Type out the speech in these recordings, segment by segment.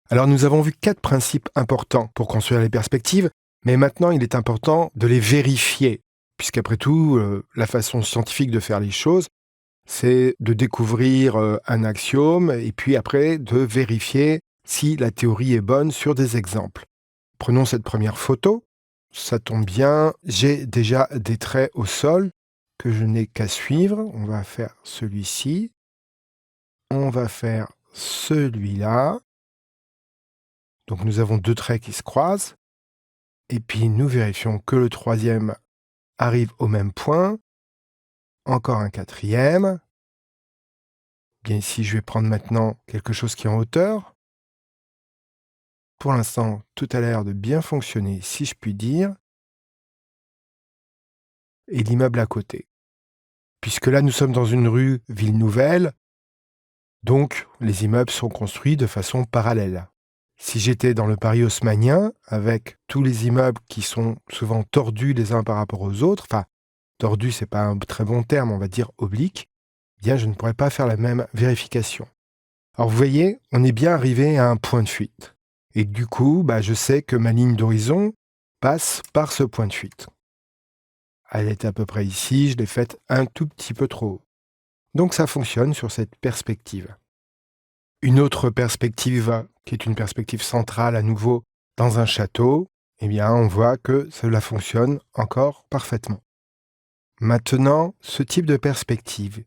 Alors nous avons vu 4 principes importants pour construire les perspectives, mais maintenant il est important de les vérifier, puisqu'après tout, la façon scientifique de faire les choses, c'est de découvrir, un axiome et puis après de vérifier si la théorie est bonne sur des exemples. Prenons cette première photo, ça tombe bien, j'ai déjà des traits au sol que je n'ai qu'à suivre. On va faire celui-ci, on va faire celui-là. Donc nous avons 2 traits qui se croisent et puis nous vérifions que le troisième arrive au même point. Encore un quatrième. Bien ici, je vais prendre maintenant quelque chose qui est en hauteur. Pour l'instant, tout a l'air de bien fonctionner, si je puis dire. Et l'immeuble à côté. Puisque là, nous sommes dans une rue ville nouvelle, donc les immeubles sont construits de façon parallèle. Si j'étais dans le Paris haussmannien, avec tous les immeubles qui sont souvent tordus les uns par rapport aux autres, enfin, tordu, c'est pas un très bon terme, on va dire oblique, eh bien, je ne pourrais pas faire la même vérification. Alors, vous voyez, on est bien arrivé à un point de fuite. Et du coup, je sais que ma ligne d'horizon passe par ce point de fuite. Elle est à peu près ici, je l'ai faite un tout petit peu trop haut. Donc, ça fonctionne sur cette perspective. Une autre perspective, qui est une perspective centrale à nouveau dans un château, eh bien, on voit que cela fonctionne encore parfaitement. Maintenant, ce type de perspective.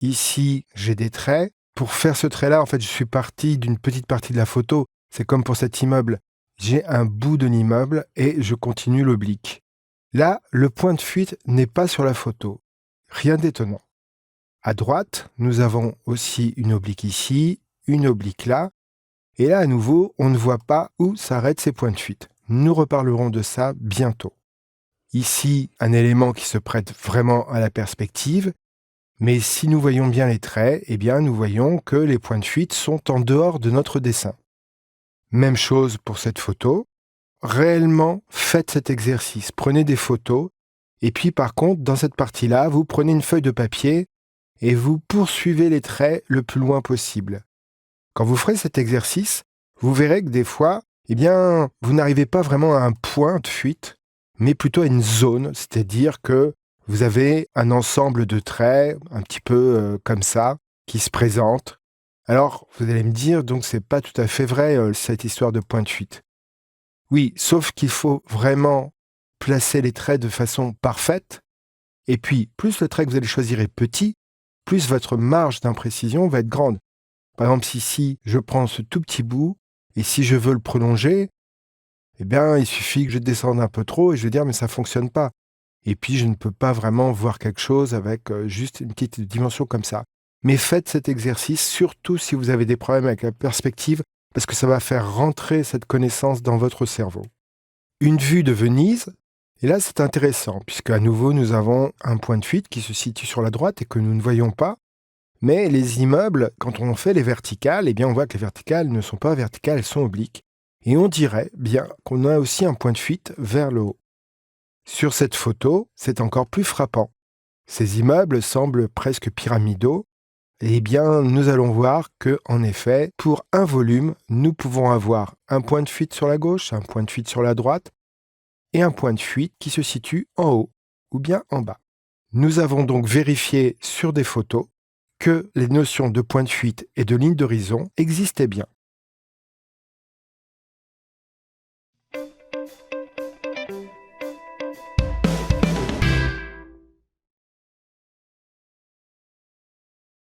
Ici, j'ai des traits. Pour faire ce trait-là, en fait, je suis parti d'une petite partie de la photo. C'est comme pour cet immeuble. J'ai un bout de l'immeuble et je continue l'oblique. Là, le point de fuite n'est pas sur la photo. Rien d'étonnant. À droite, nous avons aussi une oblique ici, une oblique là. Et là, à nouveau, on ne voit pas où s'arrêtent ces points de fuite. Nous reparlerons de ça bientôt. Ici, un élément qui se prête vraiment à la perspective. Mais si nous voyons bien les traits, eh bien, nous voyons que les points de fuite sont en dehors de notre dessin. Même chose pour cette photo. Réellement, faites cet exercice. Prenez des photos. Et puis, par contre, dans cette partie-là, vous prenez une feuille de papier et vous poursuivez les traits le plus loin possible. Quand vous ferez cet exercice, vous verrez que des fois, eh bien, vous n'arrivez pas vraiment à un point de fuite, mais plutôt à une zone, c'est-à-dire que vous avez un ensemble de traits, un petit peu comme ça, qui se présentent. Alors, vous allez me dire, donc c'est pas tout à fait vrai, cette histoire de point de fuite. Oui, sauf qu'il faut vraiment placer les traits de façon parfaite, et puis, plus le trait que vous allez choisir est petit, plus votre marge d'imprécision va être grande. Par exemple, si je prends ce tout petit bout, et si je veux le prolonger, eh bien, il suffit que je descende un peu trop, et je vais dire, mais ça fonctionne pas. Et puis, je ne peux pas vraiment voir quelque chose avec juste une petite dimension comme ça. Mais faites cet exercice, surtout si vous avez des problèmes avec la perspective, parce que ça va faire rentrer cette connaissance dans votre cerveau. Une vue de Venise, et là, c'est intéressant, puisque à nouveau, nous avons un point de fuite qui se situe sur la droite et que nous ne voyons pas. Mais les immeubles, quand on fait les verticales, eh bien, on voit que les verticales ne sont pas verticales, elles sont obliques. Et on dirait bien qu'on a aussi un point de fuite vers le haut. Sur cette photo, c'est encore plus frappant. Ces immeubles semblent presque pyramidaux. Eh bien, nous allons voir que, en effet, pour un volume, nous pouvons avoir un point de fuite sur la gauche, un point de fuite sur la droite, et un point de fuite qui se situe en haut ou bien en bas. Nous avons donc vérifié sur des photos que les notions de point de fuite et de ligne d'horizon existaient bien.